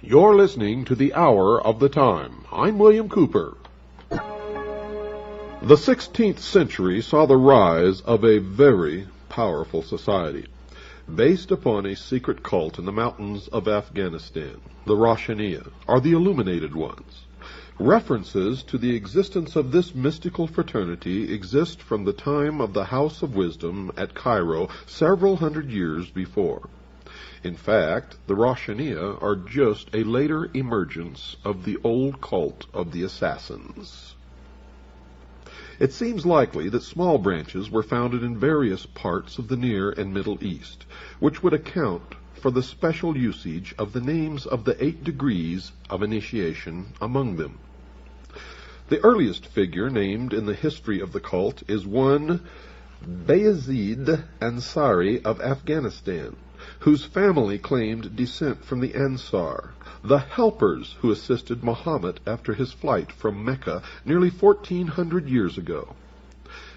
You're listening to the Hour of the Time. I'm William Cooper. The 16th century saw the rise of a very powerful society, based upon a secret cult in the mountains of Afghanistan, the Roshaniya, or the Illuminated Ones. References to the existence of this mystical fraternity exist from the time of the House of Wisdom at Cairo several hundred years before. In fact, the Roshaniya are just a later emergence of the old cult of the Assassins. It seems likely that small branches were founded in various parts of the Near and Middle East, which would account for the special usage of the names of the 8 degrees of initiation among them. The earliest figure named in the history of the cult is one Bayezid Ansari of Afghanistan, whose family claimed descent from the Ansar, the helpers who assisted Muhammad after his flight from Mecca nearly 1400 years ago.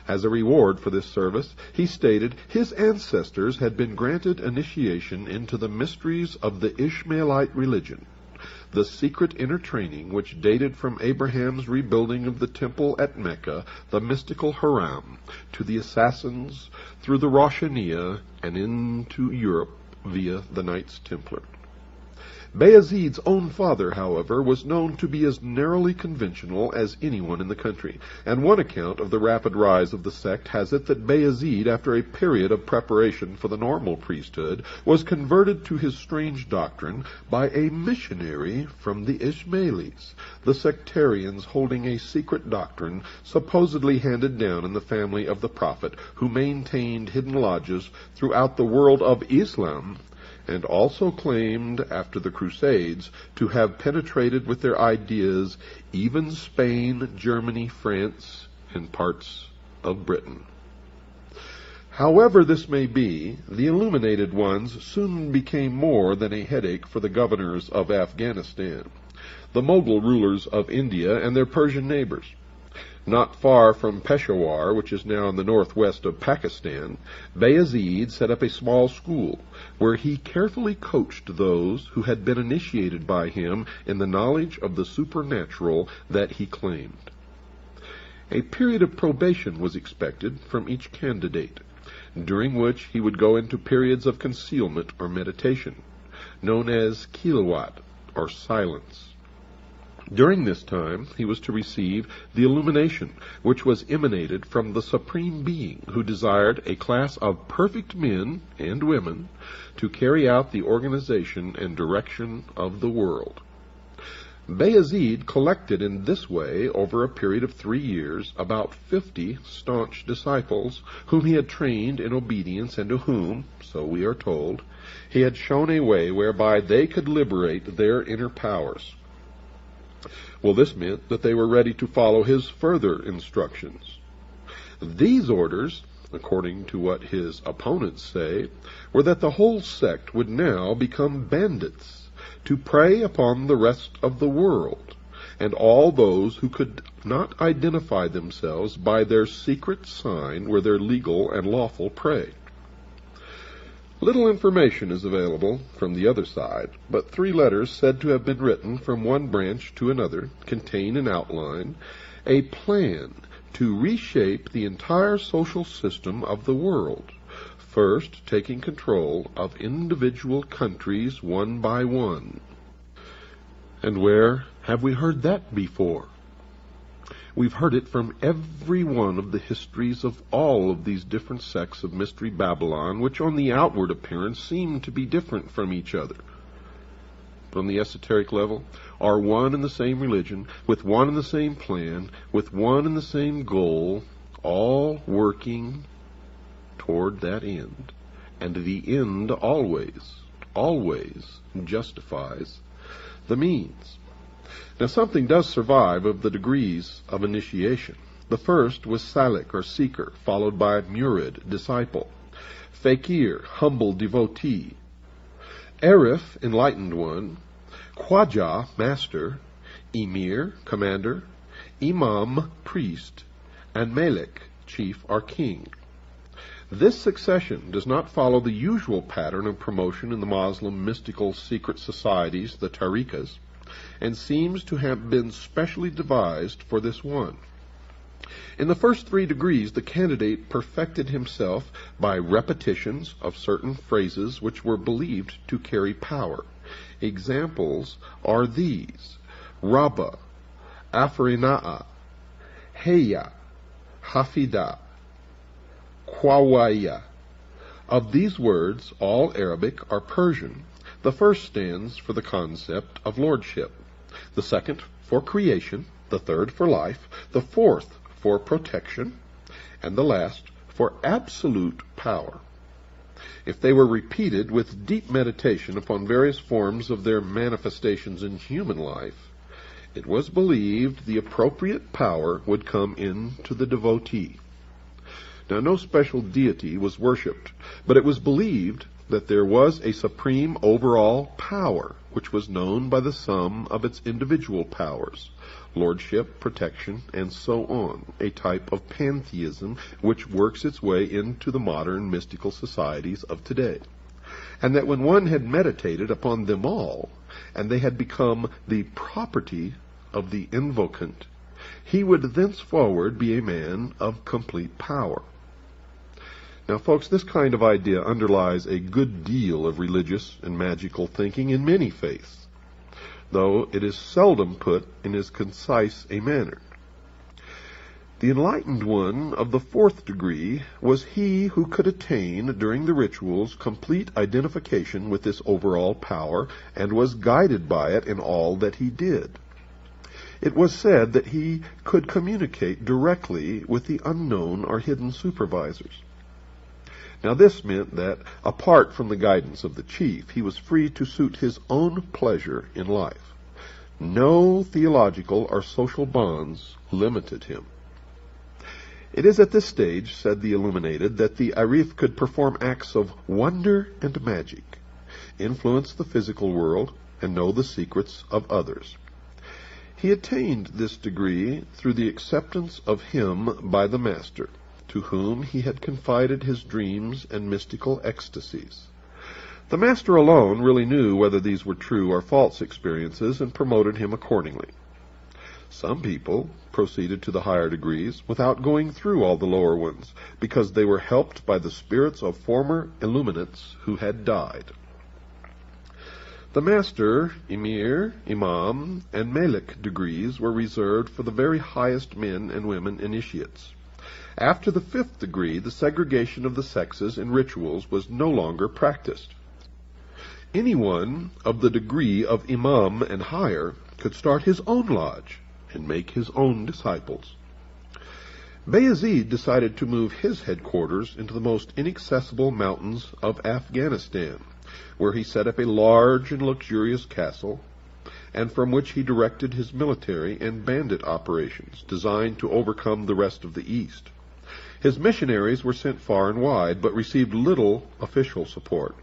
As a reward for this service, he stated his ancestors had been granted initiation into the mysteries of the Ishmaelite religion, the secret inner training which dated from Abraham's rebuilding of the temple at Mecca, the mystical Haram, to the Assassins, through the Roshaniya, and into Europe via the Knights Templar. Bayezid's own father, however, was known to be as narrowly conventional as anyone in the country, and one account of the rapid rise of the sect has it that Bayezid, after a period of preparation for the normal priesthood, was converted to his strange doctrine by a missionary from the Ismailis, the sectarians holding a secret doctrine supposedly handed down in the family of the Prophet, who maintained hidden lodges throughout the world of Islam, and also claimed, after the Crusades, to have penetrated with their ideas even Spain, Germany, France, and parts of Britain. However this may be, the Illuminated Ones soon became more than a headache for the governors of Afghanistan, the Mughal rulers of India, and their Persian neighbors. Not far from Peshawar, which is now in the northwest of Pakistan, Bayezid set up a small school, where he carefully coached those who had been initiated by him in the knowledge of the supernatural that he claimed. A period of probation was expected from each candidate, during which he would go into periods of concealment or meditation, known as kilawat, or silence. During this time, he was to receive the illumination, which was emanated from the Supreme Being, who desired a class of perfect men and women to carry out the organization and direction of the world. Bayezid collected in this way, over a period of 3 years, about 50 staunch disciples, whom he had trained in obedience, and to whom, so we are told, he had shown a way whereby they could liberate their inner powers. Well, this meant that they were ready to follow his further instructions. These orders, according to what his opponents say, were that the whole sect would now become bandits, to prey upon the rest of the world, and all those who could not identify themselves by their secret sign were their legal and lawful prey. Little information is available from the other side, but 3 letters said to have been written from one branch to another contain in outline a plan to reshape the entire social system of the world, first taking control of individual countries one by one. And where have we heard that before? We've heard it from every one of the histories of all of these different sects of Mystery Babylon, which on the outward appearance seem to be different from each other, but on the esoteric level are one and the same religion, with one and the same plan, with one and the same goal, all working toward that end. And the end always justifies the means. Now, something does survive of the degrees of initiation. The first was Salik, or seeker, followed by Murid, disciple, Fakir, humble devotee, Arif, enlightened one, Khwaja, master, Emir, commander, Imam, priest, and Malik, chief or king. This succession does not follow the usual pattern of promotion in the Moslem mystical secret societies, the tariqas, and seems to have been specially devised for this one. In the first 3 degrees, the candidate perfected himself by repetitions of certain phrases which were believed to carry power. Examples are these: Rabba, Afrina'a, Heya, Hafida, Kwawaya. Of these words, all Arabic are Persian. The first stands for the concept of lordship, the second for creation, the third for life, the fourth for protection, and the last for absolute power. If they were repeated with deep meditation upon various forms of their manifestations in human life, it was believed the appropriate power would come into the devotee. Now, no special deity was worshipped, but it was believed that there was a supreme overall power, which was known by the sum of its individual powers, lordship, protection, and so on, a type of pantheism which works its way into the modern mystical societies of today. And that when one had meditated upon them all, and they had become the property of the invocant, he would thenceforward be a man of complete power. Now, folks, this kind of idea underlies a good deal of religious and magical thinking in many faiths, though it is seldom put in as concise a manner. The enlightened one of the 4th degree was he who could attain, during the rituals, complete identification with this overall power, and was guided by it in all that he did. It was said that he could communicate directly with the unknown or hidden supervisors. Now, this meant that, apart from the guidance of the chief, he was free to suit his own pleasure in life. No theological or social bonds limited him. It is at this stage, said the illuminated, that the Arif could perform acts of wonder and magic, influence the physical world, and know the secrets of others. He attained this degree through the acceptance of him by the master, to whom he had confided his dreams and mystical ecstasies. The master alone really knew whether these were true or false experiences, and promoted him accordingly. Some people proceeded to the higher degrees without going through all the lower ones, because they were helped by the spirits of former illuminates who had died. The master, emir, imam, and malik degrees were reserved for the very highest men and women initiates. After the 5th degree, the segregation of the sexes in rituals was no longer practiced. Anyone of the degree of imam and higher could start his own lodge and make his own disciples. Bayezid decided to move his headquarters into the most inaccessible mountains of Afghanistan, where he set up a large and luxurious castle, and from which he directed his military and bandit operations designed to overcome the rest of the East. His missionaries were sent far and wide, but received little official support.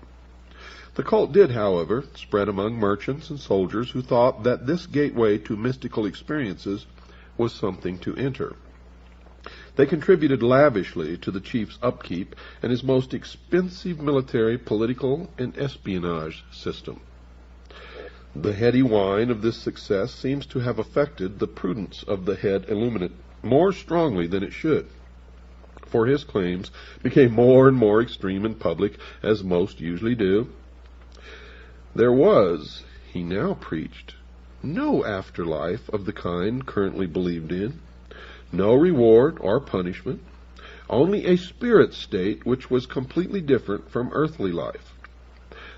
The cult did, however, spread among merchants and soldiers who thought that this gateway to mystical experiences was something to enter. They contributed lavishly to the chief's upkeep and his most expensive military, political, and espionage system. The heady wine of this success seems to have affected the prudence of the head illuminate more strongly than it should, for his claims became more and more extreme in public, as most usually do. There was, he now preached, no afterlife of the kind currently believed in, no reward or punishment, only a spirit state which was completely different from earthly life.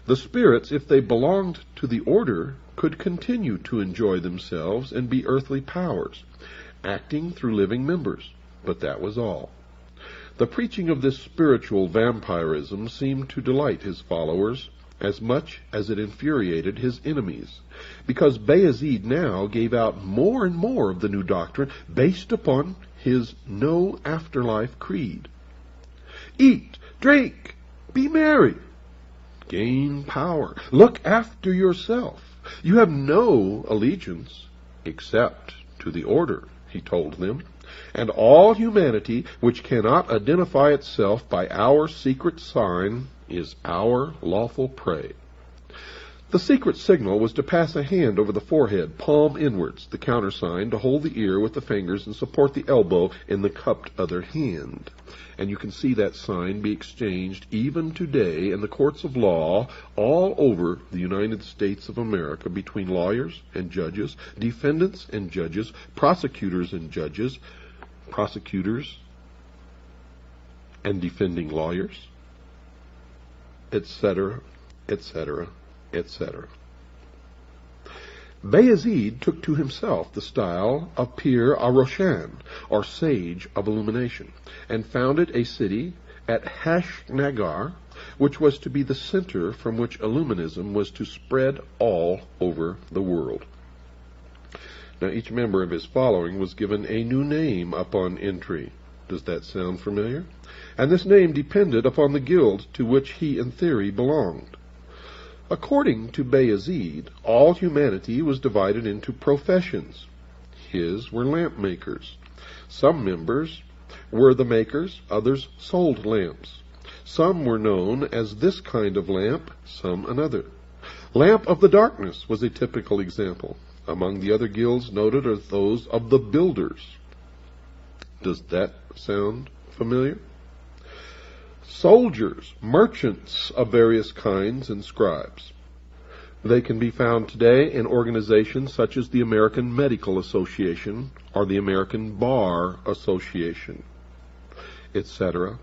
The spirits, if they belonged to the order, could continue to enjoy themselves and be earthly powers, acting through living members, but that was all. The preaching of this spiritual vampirism seemed to delight his followers as much as it infuriated his enemies, because Bayezid now gave out more and more of the new doctrine based upon his no afterlife creed. Eat, drink, be merry, gain power, look after yourself. You have no allegiance except to the order, he told them. and all humanity which cannot identify itself by our secret sign is our lawful prey. The secret signal was to pass a hand over the forehead, palm inwards, the countersign to hold the ear with the fingers and support the elbow in the cupped other hand. And you can see that sign be exchanged even today in the courts of law all over the United States of America between lawyers and judges, defendants and judges, prosecutors and judges, prosecutors and defending lawyers, etc., etc., etc. Bayezid took to himself the style of Pir Roshan, or Sage of Illumination, and founded a city at Hashnagar, which was to be the center from which Illuminism was to spread all over the world. Now, each member of his following was given a new name upon entry. Does that sound familiar? And this name depended upon the guild to which he in theory belonged. According to Bayezid, all humanity was divided into professions. His were lamp makers. Some members were the makers, others sold lamps. Some were known as this kind of lamp, some another. Lamp of the darkness was a typical example. Among the other guilds noted are those of the builders. Does that sound familiar? Soldiers, merchants of various kinds, and scribes. They can be found today in organizations such as the American Medical Association or the American Bar Association, etc.,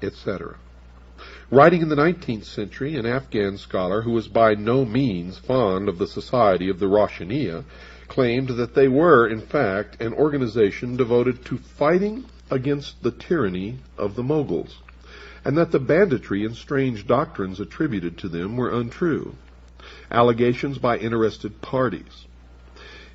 etc. Writing in the 19th century, an Afghan scholar who was by no means fond of the society of the Roshaniya claimed that they were, in fact, an organization devoted to fighting against the tyranny of the Moguls, and that the banditry and strange doctrines attributed to them were untrue, allegations by interested parties.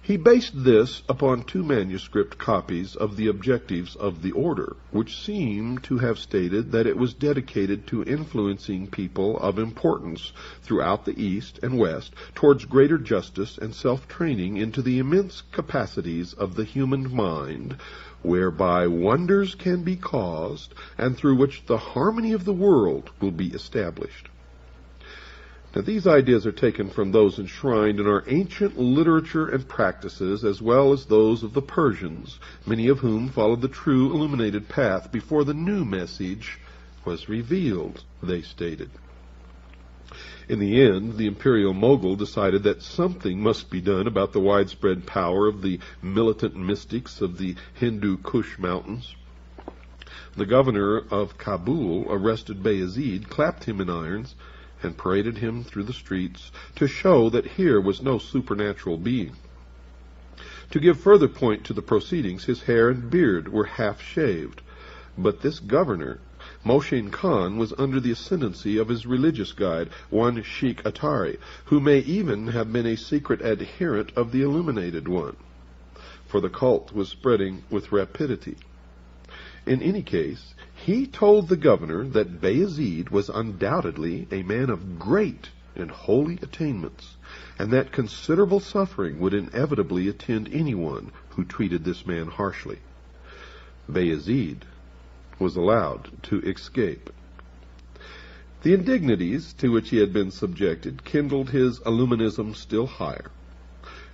He based this upon 2 manuscript copies of the objectives of the order, which seem to have stated that it was dedicated to influencing people of importance throughout the East and West towards greater justice and self-training into the immense capacities of the human mind, whereby wonders can be caused, and through which the harmony of the world will be established. Now, these ideas are taken from those enshrined in our ancient literature and practices, as well as those of the Persians, many of whom followed the true illuminated path before the new message was revealed, they stated. In the end, the imperial Mogul decided that something must be done about the widespread power of the militant mystics of the Hindu Kush mountains. The governor of Kabul arrested Bayezid, clapped him in irons, and paraded him through the streets to show that here was no supernatural being. To give further point to the proceedings, his hair and beard were half shaved, but this governor, Moshin Khan, was under the ascendancy of his religious guide, one Sheikh Atari, who may even have been a secret adherent of the illuminated one, for the cult was spreading with rapidity. In any case, he told the governor that Bayezid was undoubtedly a man of great and holy attainments, and that considerable suffering would inevitably attend anyone who treated this man harshly. Bayezid was allowed to escape. The indignities to which he had been subjected kindled his illuminism still higher.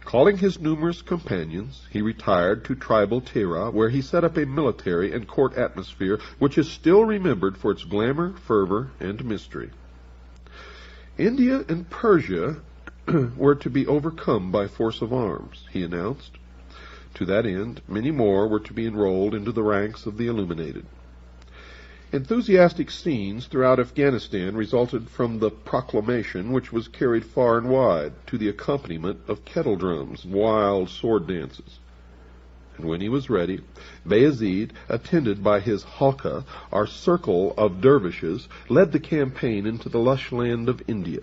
Calling his numerous companions, he retired to tribal Tehra, where he set up a military and court atmosphere which is still remembered for its glamour, fervor, and mystery. India and Persia were to be overcome by force of arms, he announced. To that end, many more were to be enrolled into the ranks of the illuminated. Enthusiastic scenes throughout Afghanistan resulted from the proclamation, which was carried far and wide to the accompaniment of kettle drums and wild sword dances. And when he was ready, Bayezid, attended by his halqa, or circle of dervishes, led the campaign into the lush land of India.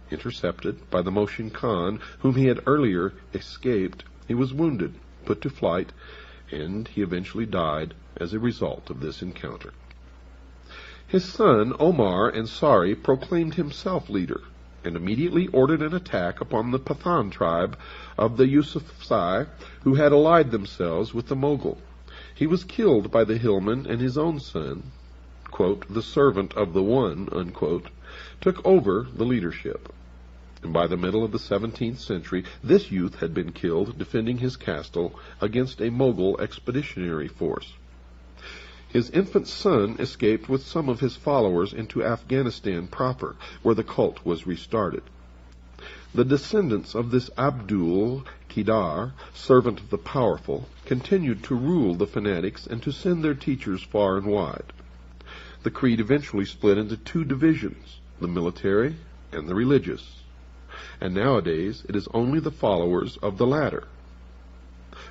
Intercepted by the Moshin Khan, whom he had earlier escaped, he was wounded, put to flight, and he eventually died as a result of this encounter. His son, Omar Ansari, proclaimed himself leader, and immediately ordered an attack upon the Pathan tribe of the Yusufzai, who had allied themselves with the Mogul. He was killed by the hillman, and his own son, quote, the servant of the one, unquote, took over the leadership. And by the middle of the 17th century, this youth had been killed defending his castle against a Mughal expeditionary force. His infant son escaped with some of his followers into Afghanistan proper, where the cult was restarted. The descendants of this Abdul Qadar, servant of the powerful, continued to rule the fanatics and to send their teachers far and wide. The creed eventually split into two divisions, the military and the religious, and nowadays it is only the followers of the latter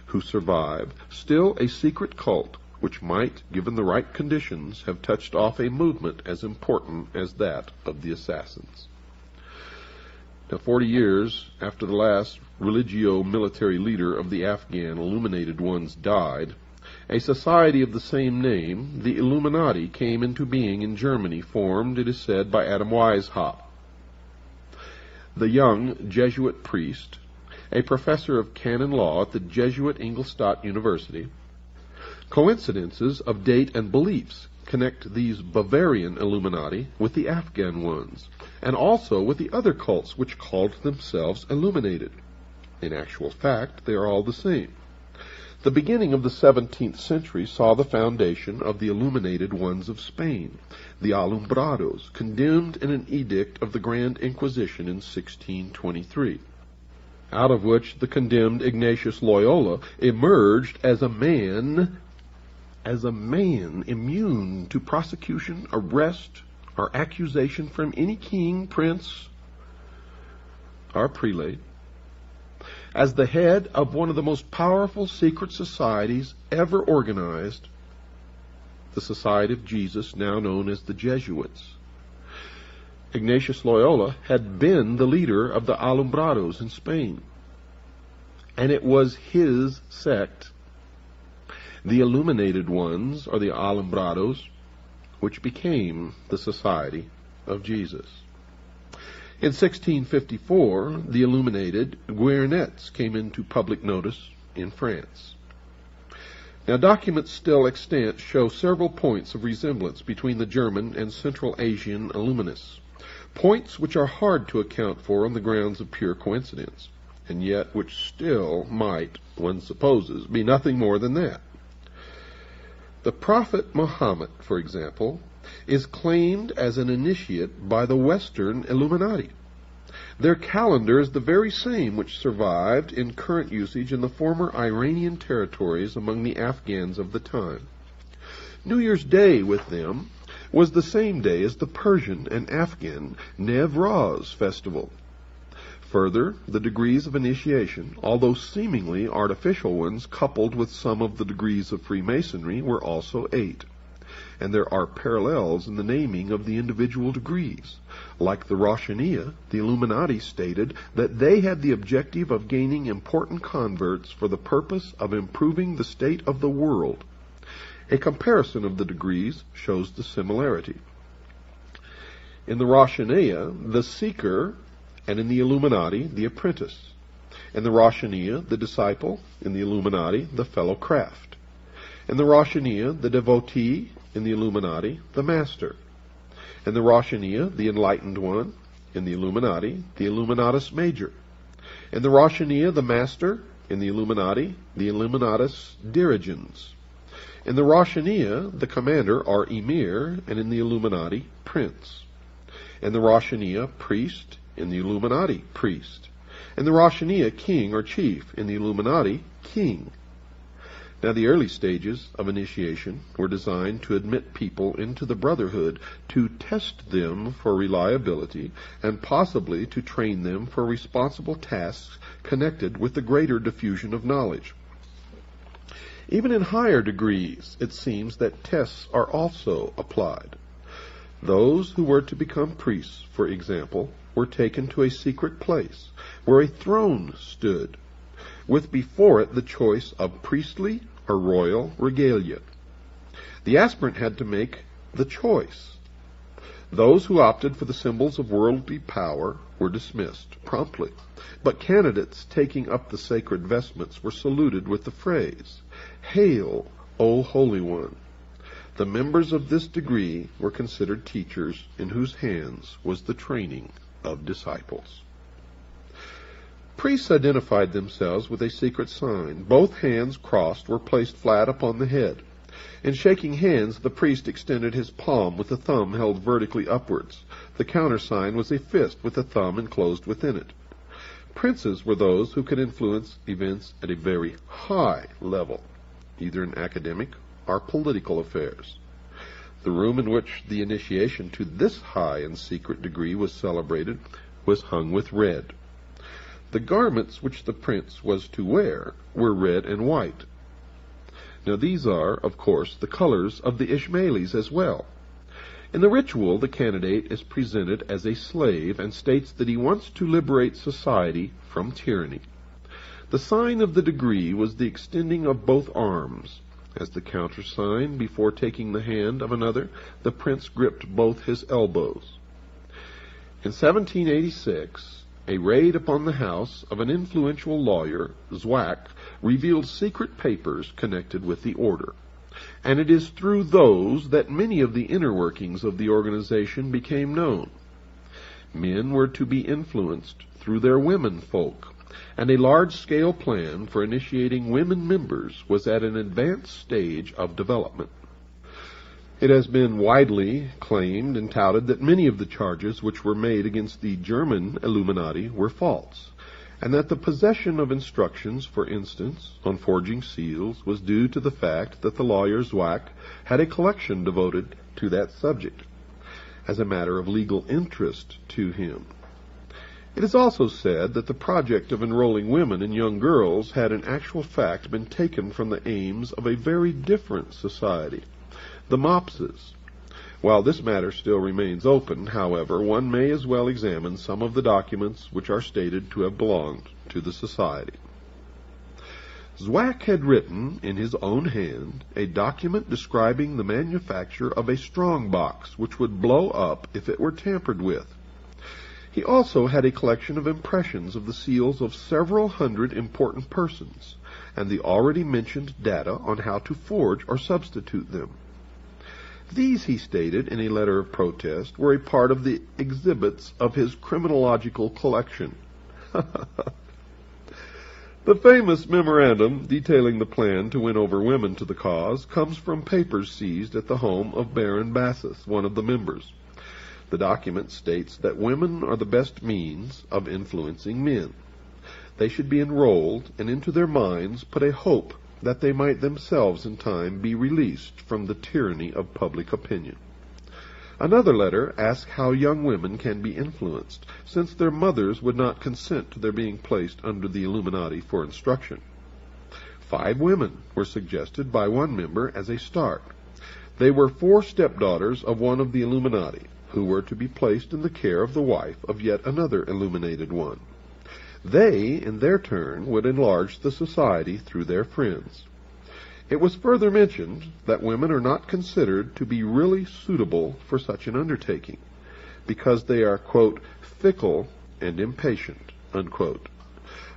who survive, still a secret cult which might, given the right conditions, have touched off a movement as important as that of the assassins. Now, 40 years after the last religio-military leader of the Afghan Illuminated Ones died, a society of the same name, the Illuminati, came into being in Germany, formed, it is said, by Adam Weishaupt. The young Jesuit priest, a professor of canon law at the Jesuit Ingolstadt University. Coincidences of date and beliefs connect these Bavarian Illuminati with the Afghan ones, and also with the other cults which called themselves Illuminated. In actual fact, they are all the same. The beginning of the 17th century saw the foundation of the Illuminated Ones of Spain, the Alumbrados, condemned in an edict of the Grand Inquisition in 1623, out of which the condemned Ignatius Loyola emerged as a man immune to prosecution, arrest, or accusation from any king, prince, or prelate, as the head of one of the most powerful secret societies ever organized, the Society of Jesus, now known as the Jesuits. Ignatius Loyola had been the leader of the Alumbrados in Spain, and it was his sect, the Illuminated Ones, or the Alumbrados, which became the Society of Jesus. In 1654, the Illuminated Guernettes came into public notice in France. Now, documents still extant show several points of resemblance between the German and Central Asian Illuminists, points which are hard to account for on the grounds of pure coincidence, and yet which still might, one supposes, be nothing more than that. The Prophet Muhammad, for example, is claimed as an initiate by the Western Illuminati. Their calendar is the very same which survived in current usage in the former Iranian territories among the Afghans of the time. New Year's Day with them was the same day as the Persian and Afghan Newroz festival. Further, the degrees of initiation, although seemingly artificial ones, coupled with some of the degrees of Freemasonry, were also 8. And there are parallels in the naming of the individual degrees. Like the Roshaniya, the Illuminati stated that they had the objective of gaining important converts for the purpose of improving the state of the world. A comparison of the degrees shows the similarity. In the Roshaniya, the seeker, and in the Illuminati, the apprentice. In the Roshaniya, the disciple. In the Illuminati, the fellow craft. In the Roshaniya, the devotee. In the Illuminati, the master. In the Roshaniya, the enlightened one. In the Illuminati, the Illuminatus major. In the Roshaniya, the master. In the Illuminati, the Illuminatus dirigens. In the Roshaniya, the commander or emir, and in the Illuminati, prince. In the Roshaniya, priest. In the Illuminati, priest. In the Roshaniya, king or chief. In the Illuminati, king. Now, the early stages of initiation were designed to admit people into the brotherhood, to test them for reliability, and possibly to train them for responsible tasks connected with the greater diffusion of knowledge. Even in higher degrees, it seems that tests are also applied. Those who were to become priests, for example, were taken to a secret place where a throne stood, with before it the choice of priestly or royal regalia. The aspirant had to make the choice. Those who opted for the symbols of worldly power were dismissed promptly, but candidates taking up the sacred vestments were saluted with the phrase, "Hail, O Holy One. The members of this degree were considered teachers in whose hands was the training of disciples. Priests identified themselves with a secret sign. Both hands crossed were placed flat upon the head. In shaking hands, the priest extended his palm with the thumb held vertically upwards. The countersign was a fist with the thumb enclosed within it. Princes were those who could influence events at a very high level, either in academic or political affairs. The room in which the initiation to this high and secret degree was celebrated was hung with red. The garments which the prince was to wear were red and white. Now these are, of course, the colors of the Ishmaelis as well. In the ritual, the candidate is presented as a slave and states that he wants to liberate society from tyranny. The sign of the degree was the extending of both arms. As the countersign, before taking the hand of another, the prince gripped both his elbows. In 1786, a raid upon the house of an influential lawyer, Zwack, revealed secret papers connected with the order. And it is through those that many of the inner workings of the organization became known. Men were to be influenced through their women folk, and a large-scale plan for initiating women members was at an advanced stage of development. It has been widely claimed and touted that many of the charges which were made against the German Illuminati were false, and that the possession of instructions, for instance, on forging seals, was due to the fact that the lawyer Zwack had a collection devoted to that subject, as a matter of legal interest to him. It is also said that the project of enrolling women and young girls had in actual fact been taken from the aims of a very different society, the Mopses. While this matter still remains open, however, one may as well examine some of the documents which are stated to have belonged to the society. Zwack had written in his own hand a document describing the manufacture of a strong box which would blow up if it were tampered with. He also had a collection of impressions of the seals of several hundred important persons, and the already mentioned data on how to forge or substitute them. These, he stated in a letter of protest, were a part of the exhibits of his criminological collection. The famous memorandum detailing the plan to win over women to the cause comes from papers seized at the home of Baron Bassus, one of the members. The document states that women are the best means of influencing men. They should be enrolled, and into their minds put a hope that they might themselves in time be released from the tyranny of public opinion. Another letter asks how young women can be influenced, since their mothers would not consent to their being placed under the Illuminati for instruction. 5 women were suggested by one member as a start. They were 4 stepdaughters of one of the Illuminati, who were to be placed in the care of the wife of yet another illuminated one. They, in their turn, would enlarge the society through their friends. It was further mentioned that women are not considered to be really suitable for such an undertaking, because they are, quote, fickle and impatient, unquote.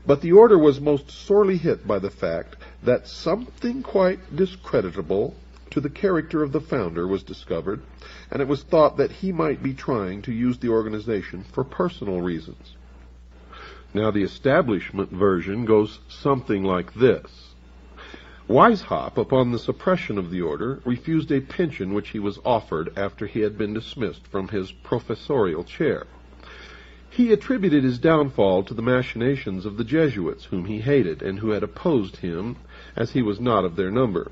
But the order was most sorely hit by the fact that something quite discreditable to the character of the founder was discovered, and it was thought that he might be trying to use the organization for personal reasons. Now, the establishment version goes something like this. Weishaupt, upon the suppression of the order, refused a pension which he was offered after he had been dismissed from his professorial chair. He attributed his downfall to the machinations of the Jesuits, whom he hated, and who had opposed him, as he was not of their number,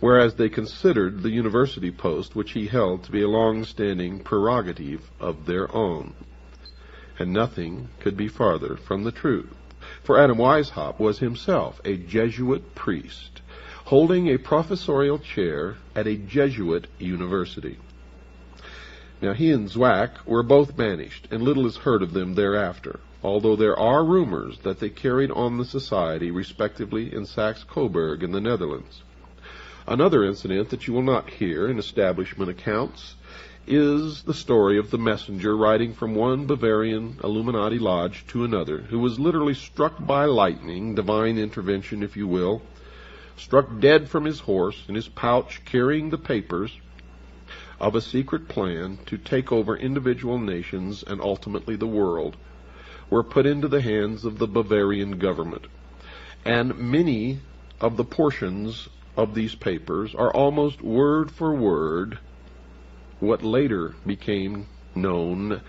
whereas they considered the university post which he held to be a long-standing prerogative of their own. And nothing could be farther from the truth, for Adam Weishaupt was himself a Jesuit priest, holding a professorial chair at a Jesuit university. Now, he and Zwack were both banished, and little is heard of them thereafter, although there are rumors that they carried on the society respectively in Saxe-Coburg in the Netherlands. Another incident that you will not hear in establishment accounts is the story of the messenger riding from one Bavarian Illuminati lodge to another, who was literally struck by lightning, divine intervention if you will, struck dead from his horse, in his pouch carrying the papers of a secret plan to take over individual nations and ultimately the world, were put into the hands of the Bavarian government. And many of the portions of these papers are almost word for word what later became known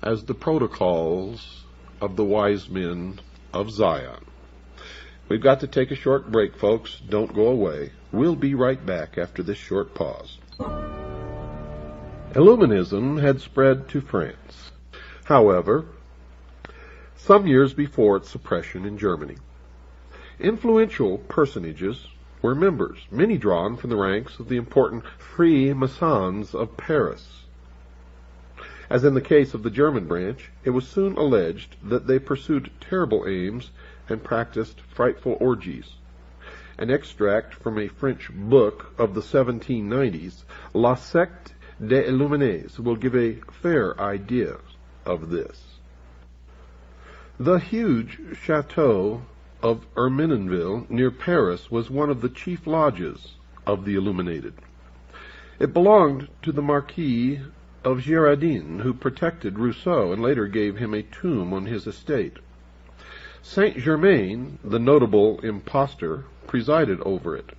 as the Protocols of the Wise Men of Zion. We've got to take a short break, folks. Don't go away. We'll be right back after this short pause. Illuminism had spread to France. However, some years before its suppression in Germany, influential personages were members, many drawn from the ranks of the important Freemasons of Paris. As in the case of the German branch, it was soon alleged that they pursued terrible aims and practiced frightful orgies. An extract from a French book of the 1790s, La Secte des Illuminés, will give a fair idea of this. The huge chateau of Ermenonville near Paris was one of the chief lodges of the Illuminated. It belonged to the Marquis of Girardin, who protected Rousseau and later gave him a tomb on his estate. Saint Germain, the notable impostor, presided over it.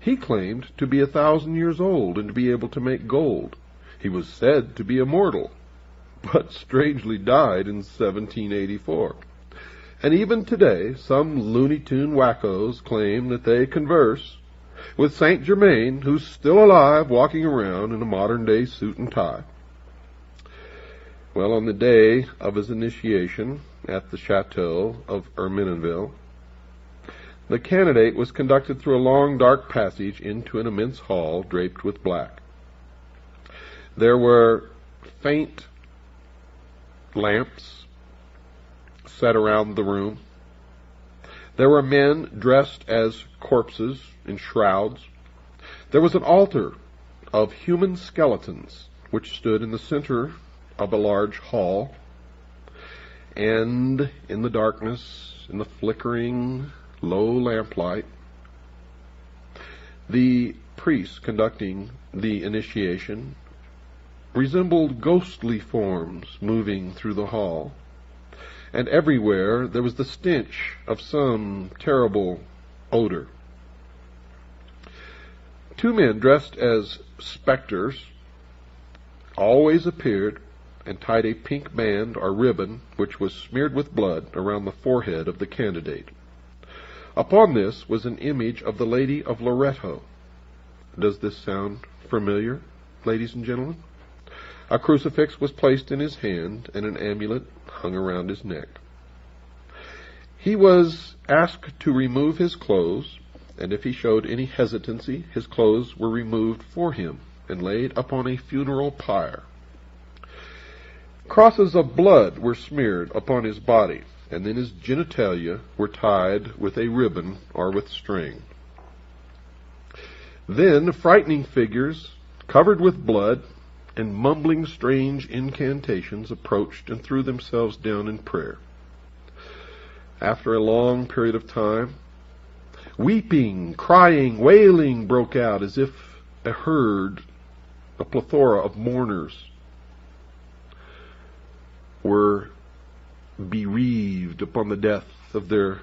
He claimed to be 1,000 years old and to be able to make gold. He was said to be immortal, but strangely died in 1784. And even today, some Looney Tune wackos claim that they converse with Saint Germain, who's still alive, walking around in a modern-day suit and tie. Well, on the day of his initiation at the chateau of Ermenonville, the candidate was conducted through a long, dark passage into an immense hall draped with black. There were faint lamps set around the room. There were men dressed as corpses in shrouds. There was an altar of human skeletons which stood in the center of a large hall, and in the darkness, in the flickering low lamplight, the priest conducting the initiation resembled ghostly forms moving through the hall, and everywhere there was the stench of some terrible odor. Two men dressed as specters always appeared and tied a pink band or ribbon, which was smeared with blood, around the forehead of the candidate. Upon this was an image of the Lady of Loretto. Does this sound familiar, ladies and gentlemen? A crucifix was placed in his hand, and an amulet hung around his neck. He was asked to remove his clothes, and if he showed any hesitancy, his clothes were removed for him and laid upon a funeral pyre. Crosses of blood were smeared upon his body, and then his genitalia were tied with a ribbon or with string. Then frightening figures, covered with blood and mumbling strange incantations, approached and threw themselves down in prayer. After a long period of time, weeping, crying, wailing broke out as if a herd, a plethora of mourners were bereaved upon the death of their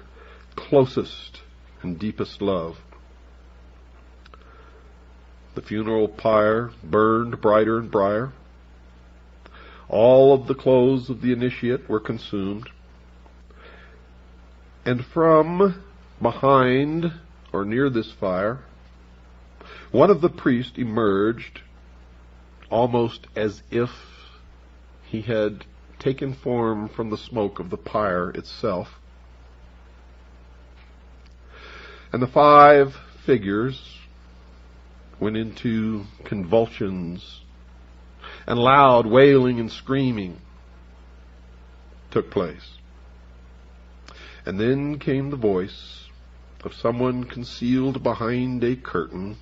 closest and deepest love. The funeral pyre burned brighter and brighter. All of the clothes of the initiate were consumed. And from behind or near this fire, one of the priests emerged almost as if he had taken form from the smoke of the pyre itself. And the 5 figures went into convulsions, and loud wailing and screaming took place. And then came the voice of someone concealed behind a curtain.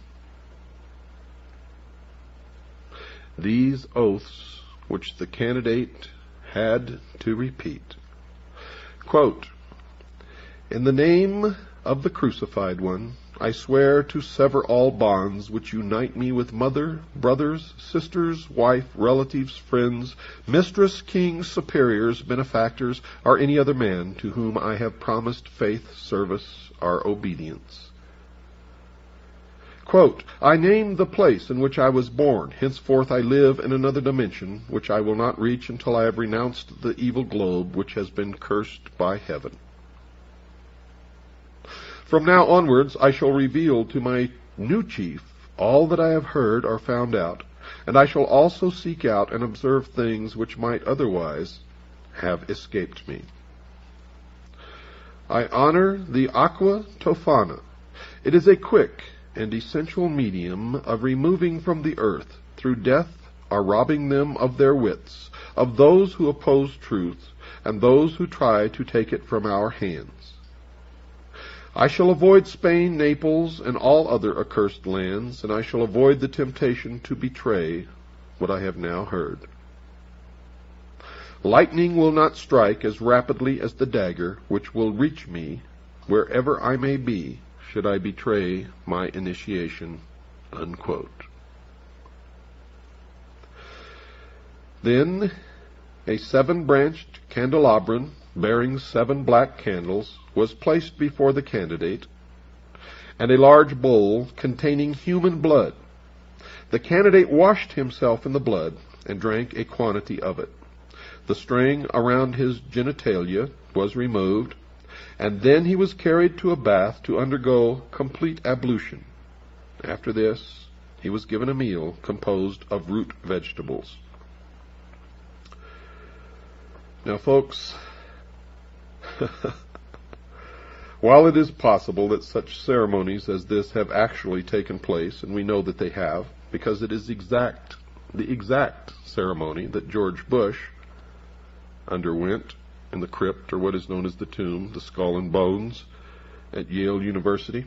These oaths which the candidate had to repeat. Quote, "In the name of the crucified one, I swear to sever all bonds which unite me with mother, brothers, sisters, wife, relatives, friends, mistress, kings, superiors, benefactors, or any other man to whom I have promised faith, service, or obedience. Quote, I name the place in which I was born. Henceforth I live in another dimension, which I will not reach until I have renounced the evil globe which has been cursed by heaven. From now onwards I shall reveal to my new chief all that I have heard or found out, and I shall also seek out and observe things which might otherwise have escaped me. I honor the aqua tofana. It is a quick and essential medium of removing from the earth, through death or robbing them of their wits, of those who oppose truth, and those who try to take it from our hands. I shall avoid Spain, Naples, and all other accursed lands, and I shall avoid the temptation to betray what I have now heard. Lightning will not strike as rapidly as the dagger, which will reach me wherever I may be, should I betray my initiation. Unquote. Then a 7-branched candelabrum, bearing 7 black candles, was placed before the candidate, and a large bowl containing human blood. The candidate washed himself in the blood and drank a quantity of it. The string around his genitalia was removed, and then he was carried to a bath to undergo complete ablution. After this, he was given a meal composed of root vegetables. Now, folks, while it is possible that such ceremonies as this have actually taken place, and we know that they have, because it is the exact ceremony that George Bush underwent in the crypt, or what is known as the tomb, the Skull and Bones, at Yale University.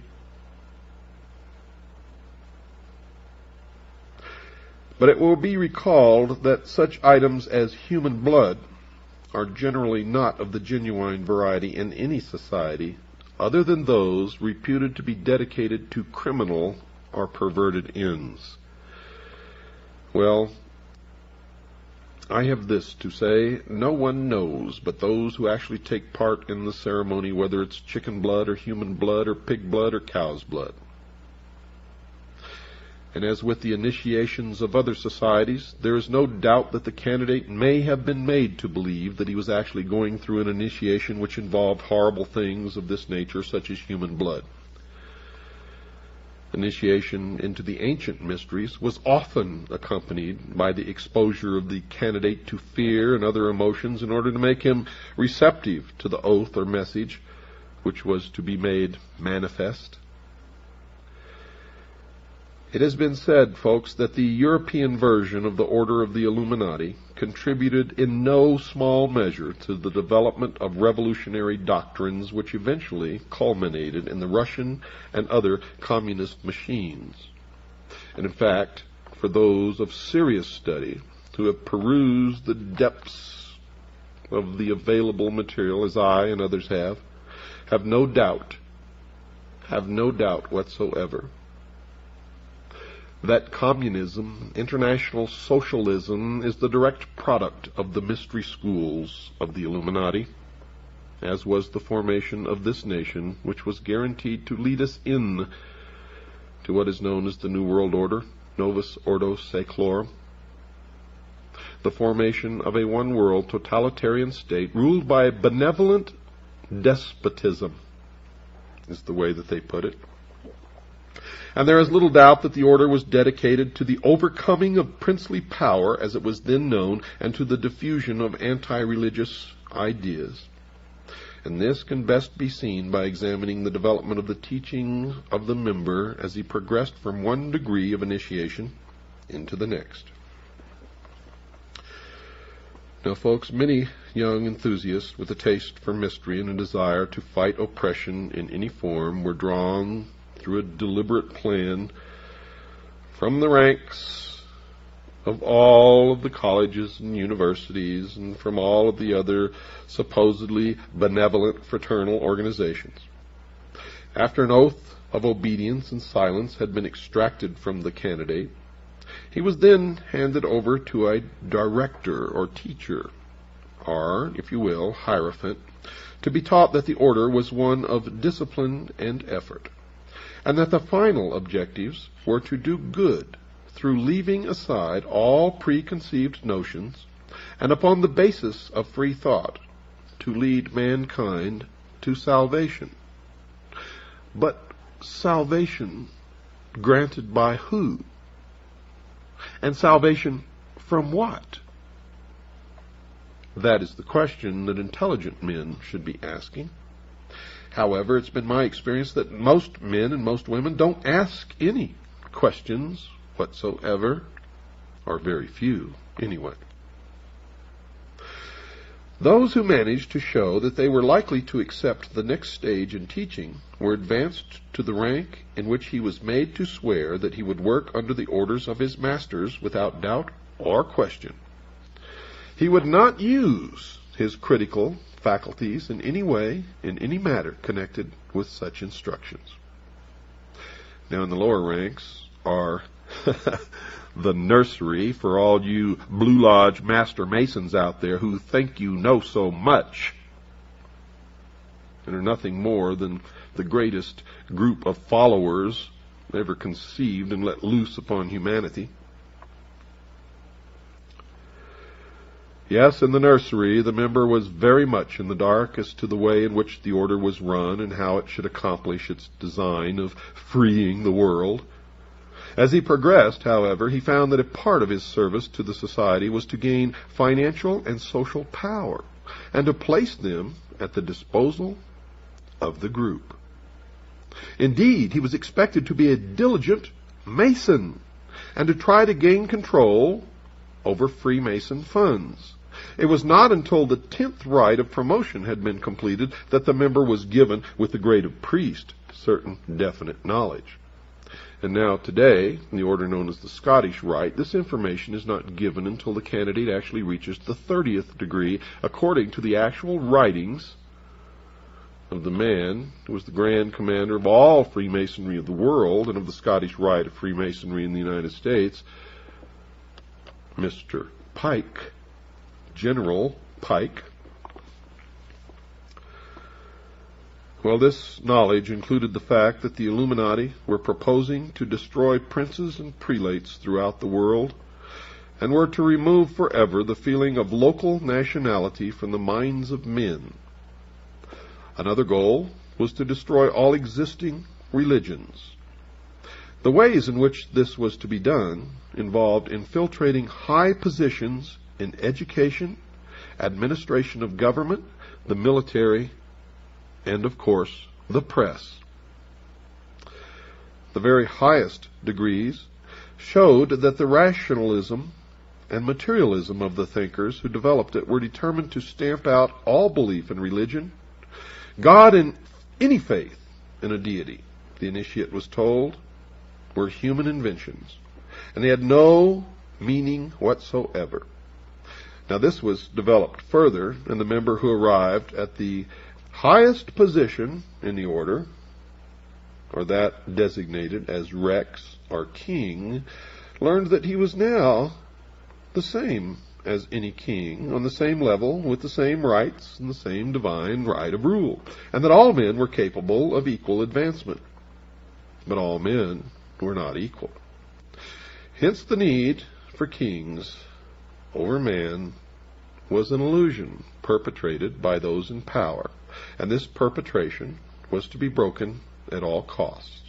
But it will be recalled that such items as human blood are generally not of the genuine variety in any society, other than those reputed to be dedicated to criminal or perverted ends. Well, I have this to say: no one knows but those who actually take part in the ceremony, whether it's chicken blood or human blood or pig blood or cow's blood. And as with the initiations of other societies, there is no doubt that the candidate may have been made to believe that he was actually going through an initiation which involved horrible things of this nature, such as human blood. Initiation into the ancient mysteries was often accompanied by the exposure of the candidate to fear and other emotions in order to make him receptive to the oath or message which was to be made manifest. It has been said, folks, that the European version of the Order of the Illuminati contributed in no small measure to the development of revolutionary doctrines which eventually culminated in the Russian and other communist machines. And in fact, for those of serious study who have perused the depths of the available material, as I and others have no doubt whatsoever that communism, international socialism, is the direct product of the mystery schools of the Illuminati, as was the formation of this nation, which was guaranteed to lead us in to what is known as the New World Order, Novus Ordo Seclorum, the formation of a one-world totalitarian state ruled by benevolent despotism, is the way that they put it. And there is little doubt that the order was dedicated to the overcoming of princely power, as it was then known, and to the diffusion of anti-religious ideas. And this can best be seen by examining the development of the teaching of the member as he progressed from one degree of initiation into the next. Now, folks, many young enthusiasts with a taste for mystery and a desire to fight oppression in any form were drawn through a deliberate plan from the ranks of all of the colleges and universities and from all of the other supposedly benevolent fraternal organizations. After an oath of obedience and silence had been extracted from the candidate, he was then handed over to a director or teacher, or, if you will, hierophant, to be taught that the order was one of discipline and effort, and that the final objectives were to do good through leaving aside all preconceived notions, and upon the basis of free thought, to lead mankind to salvation. But salvation granted by who? And salvation from what? That is the question that intelligent men should be asking. However, it's been my experience that most men and most women don't ask any questions whatsoever, or very few anyway. Those who managed to show that they were likely to accept the next stage in teaching were advanced to the rank in which he was made to swear that he would work under the orders of his masters without doubt or question. He would not use his critical faculties in any way, in any matter connected with such instructions. Now, in the lower ranks are the nursery for all you Blue Lodge Master Masons out there who think you know so much and are nothing more than the greatest group of followers ever conceived and let loose upon humanity. Yes, in the nursery, the member was very much in the dark as to the way in which the order was run and how it should accomplish its design of freeing the world. As he progressed, however, he found that a part of his service to the society was to gain financial and social power, and to place them at the disposal of the group. Indeed, he was expected to be a diligent Mason, and to try to gain control over Freemason funds. It was not until the 10th rite of promotion had been completed that the member was given, with the grade of priest, certain definite knowledge. And now today, in the order known as the Scottish Rite, this information is not given until the candidate actually reaches the 30th degree, according to the actual writings of the man who was the Grand Commander of all Freemasonry of the world and of the Scottish Rite of Freemasonry in the United States, Mr. Pike, General Pike. Well, this knowledge included the fact that the Illuminati were proposing to destroy princes and prelates throughout the world, and were to remove forever the feeling of local nationality from the minds of men. Another goal was to destroy all existing religions. The ways in which this was to be done involved infiltrating high positions in education, administration of government, the military, and, of course, the press. The very highest degrees showed that the rationalism and materialism of the thinkers who developed it were determined to stamp out all belief in religion, God, and any faith in a deity, the initiate was told, were human inventions, and they had no meaning whatsoever. Now, this was developed further, and the member who arrived at the highest position in the order, or that designated as Rex or King, learned that he was now the same as any king, on the same level, with the same rights and the same divine right of rule, and that all men were capable of equal advancement. But all men were not equal. Hence the need for kings over man was an illusion perpetrated by those in power, and this perpetration was to be broken at all costs.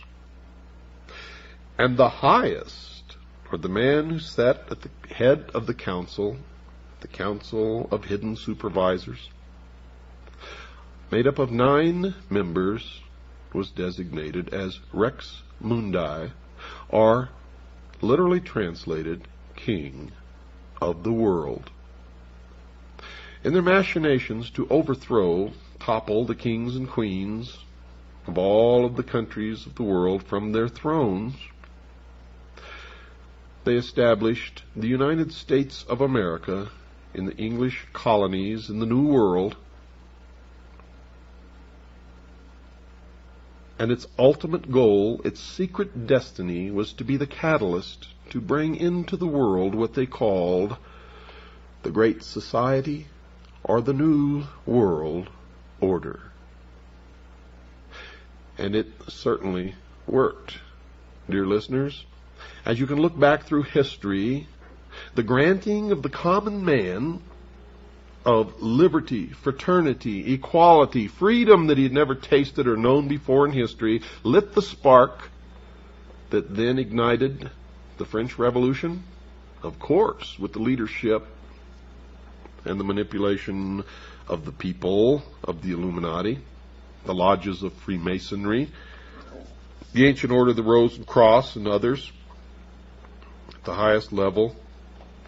And the highest, or the man who sat at the head of the council of hidden supervisors, made up of 9 members, was designated as Rex Mundi, or literally translated, King of the World. In their machinations to overthrow, topple the kings and queens of all of the countries of the world from their thrones, they established the United States of America in the English colonies in the New World, and its ultimate goal, its secret destiny, was to be the catalyst to bring into the world what they called the Great Society or the New World Order. And it certainly worked, dear listeners. As you can look back through history, the granting of the common man of liberty, fraternity, equality, freedom that he had never tasted or known before in history lit the spark that then ignited the French Revolution, of course, with the leadership and the manipulation of the people of the Illuminati, the lodges of Freemasonry, the Ancient Order of the Rose and Cross, and others at the highest level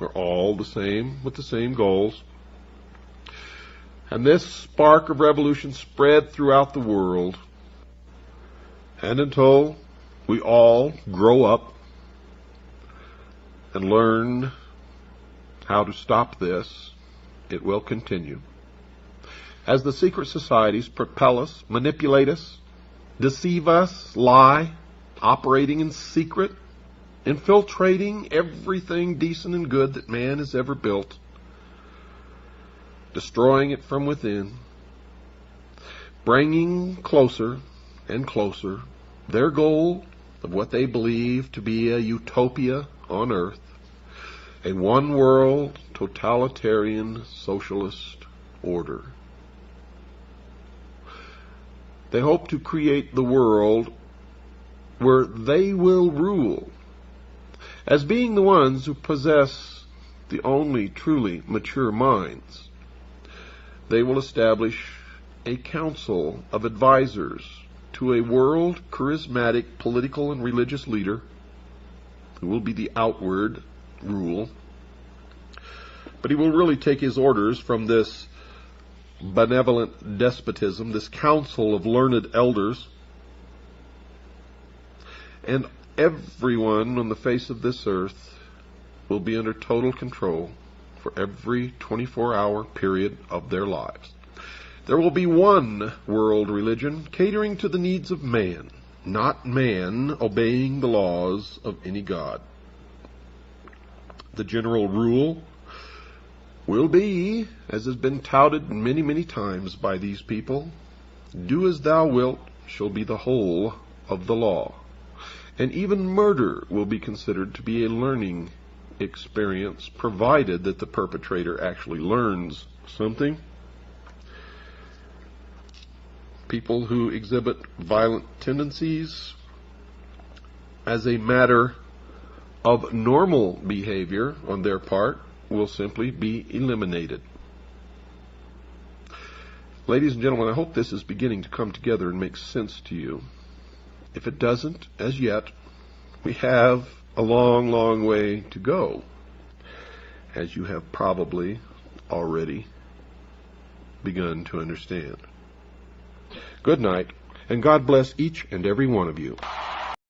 are all the same, with the same goals. And this spark of revolution spread throughout the world. And until we all grow up and learn how to stop this, it will continue. As the secret societies propel us, manipulate us, deceive us, lie, operating in secret, infiltrating everything decent and good that man has ever built, destroying it from within, bringing closer and closer their goal of what they believe to be a utopia on earth, a one-world, totalitarian, socialist order. They hope to create the world where they will rule, as being the ones who possess the only truly mature minds. They will establish a council of advisors to a world charismatic political and religious leader who will be the outward rule. But he will really take his orders from this benevolent despotism, this council of learned elders. And everyone on the face of this earth will be under total control for every 24-hour period of their lives. There will be one world religion catering to the needs of man, not man obeying the laws of any god. The general rule will be, as has been touted many, many times by these people, do as thou wilt shall be the whole of the law. And even murder will be considered to be a learning experience, provided that the perpetrator actually learns something. People who exhibit violent tendencies as a matter of normal behavior on their part will simply be eliminated. Ladies and gentlemen, I hope this is beginning to come together and make sense to you. If it doesn't, as yet, we have a long, long way to go, as you have probably already begun to understand. Good night, and God bless each and every one of you.